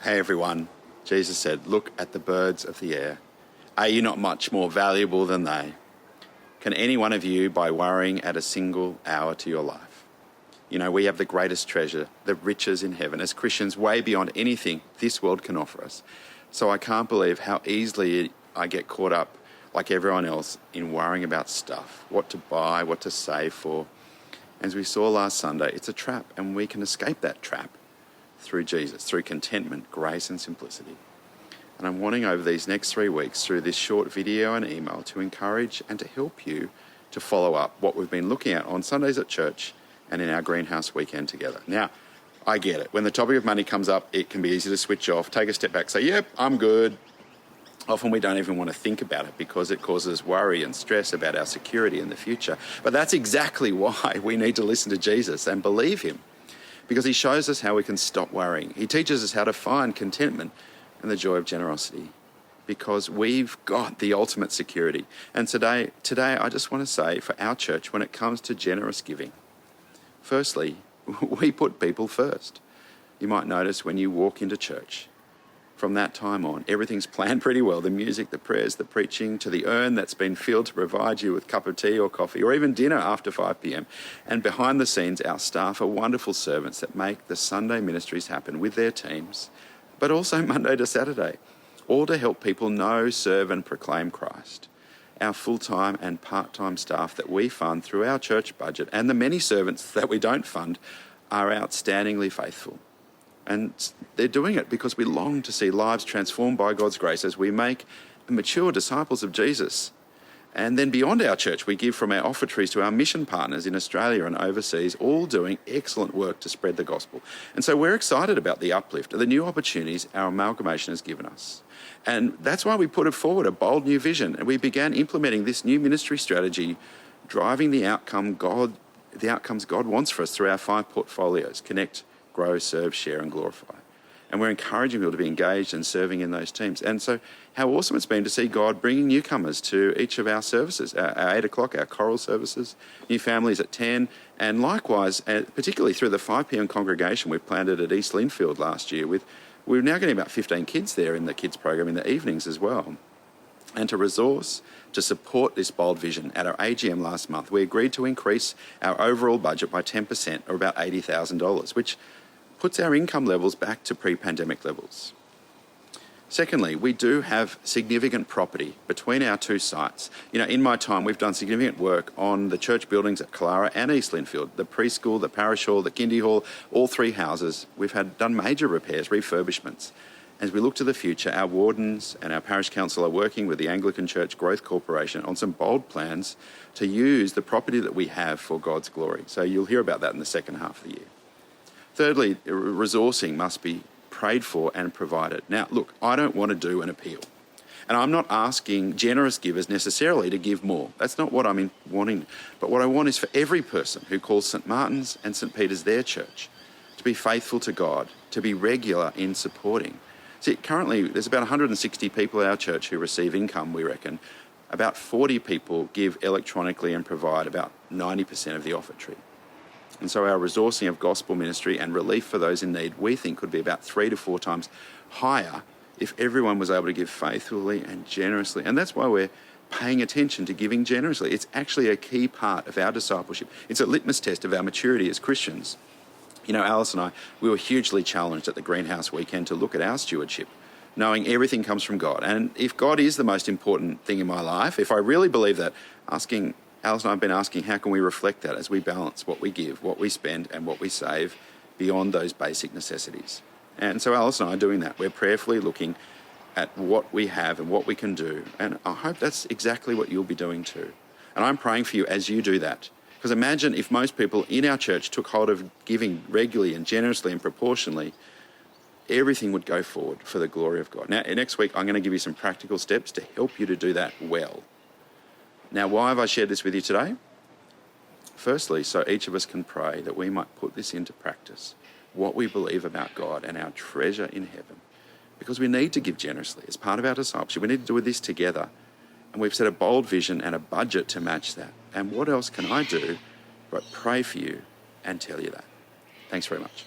Hey everyone, Jesus said, look at the birds of the air. Are you not much more valuable than they? Can any one of you, by worrying, add a single hour to your life? You know, we have the greatest treasure, the riches in heaven, as Christians, way beyond anything this world can offer us. So I can't believe how easily I get caught up, like everyone else, in worrying about stuff, what to buy, what to save for. As we saw last Sunday, it's a trap, and we can escape that trap through Jesus, through contentment, grace and simplicity. And I'm wanting over these next 3 weeks, through this short video and email, to encourage and to help you to follow up what we've been looking at on Sundays at church and in our greenhouse weekend together. Now, I get it. When the topic of money comes up, it can be easy to switch off, take a step back, say, yep, I'm good. Often we don't even want to think about it because it causes worry and stress about our security in the future. But that's exactly why we need to listen to Jesus and believe him, because he shows us how we can stop worrying. He teaches us how to find contentment and the joy of generosity, because we've got the ultimate security. And today I just want to say, for our church, when it comes to generous giving, firstly, we put people first. You might notice when you walk into church, from that time on, everything's planned pretty well. The music, the prayers, the preaching, to the urn that's been filled to provide you with a cup of tea or coffee, or even dinner after 5 p.m. And behind the scenes, our staff are wonderful servants that make the Sunday ministries happen with their teams, but also Monday to Saturday, all to help people know, serve and proclaim Christ. Our full-time and part-time staff that we fund through our church budget, and the many servants that we don't fund, are outstandingly faithful. And they're doing it because we long to see lives transformed by God's grace as we make mature disciples of Jesus. And then beyond our church, we give from our offertories to our mission partners in Australia and overseas, all doing excellent work to spread the gospel. And so we're excited about the uplift, the new opportunities our amalgamation has given us. And that's why we put forward a bold new vision. And we began implementing this new ministry strategy, driving the outcomes God wants for us through our 5 portfolios: connect, grow, serve, share and glorify. And we're encouraging people to be engaged and serving in those teams. And so how awesome it's been to see God bringing newcomers to each of our services, our 8 o'clock, our choral services, new families at 10, and likewise, particularly through the 5 p.m. congregation we've planted at East Linfield last year. We're now getting about 15 kids there in the kids program in the evenings as well. And to resource, to support this bold vision, at our AGM last month, we agreed to increase our overall budget by 10%, or about $80,000, which puts our income levels back to pre-pandemic levels. Secondly, we do have significant property between our 2 sites. You know, in my time, we've done significant work on the church buildings at Clara and East Linfield, the preschool, the parish hall, the kindy hall, all 3 houses. We've done major repairs, refurbishments. As we look to the future, our wardens and our parish council are working with the Anglican Church Growth Corporation on some bold plans to use the property that we have for God's glory. So you'll hear about that in the second half of the year. Thirdly, resourcing must be prayed for and provided. Now, look, I don't want to do an appeal. And I'm not asking generous givers necessarily to give more. That's not what I'm wanting. But what I want is for every person who calls St. Martin's and St. Peter's their church to be faithful to God, to be regular in supporting. See, currently there's about 160 people at our church who receive income, we reckon. About 40 people give electronically and provide about 90% of the offertory. And so our resourcing of gospel ministry and relief for those in need, we think, could be about 3 to 4 times higher if everyone was able to give faithfully and generously. And that's why we're paying attention to giving generously. It's actually a key part of our discipleship. It's a litmus test of our maturity as Christians. You know, Alice and I, we were hugely challenged at the Greenhouse Weekend to look at our stewardship, knowing everything comes from God. And if God is the most important thing in my life, if I really believe that, Alice and I have been asking, how can we reflect that as we balance what we give, what we spend and what we save beyond those basic necessities? And so Alice and I are doing that. We're prayerfully looking at what we have and what we can do. And I hope that's exactly what you'll be doing too. And I'm praying for you as you do that. Because imagine if most people in our church took hold of giving regularly and generously and proportionally, everything would go forward for the glory of God. Now, next week, I'm going to give you some practical steps to help you to do that well. Now, why have I shared this with you today? Firstly, so each of us can pray that we might put this into practice, what we believe about God and our treasure in heaven. Because we need to give generously as part of our discipleship. We need to do this together. And we've set a bold vision and a budget to match that. And what else can I do but pray for you and tell you that? Thanks very much.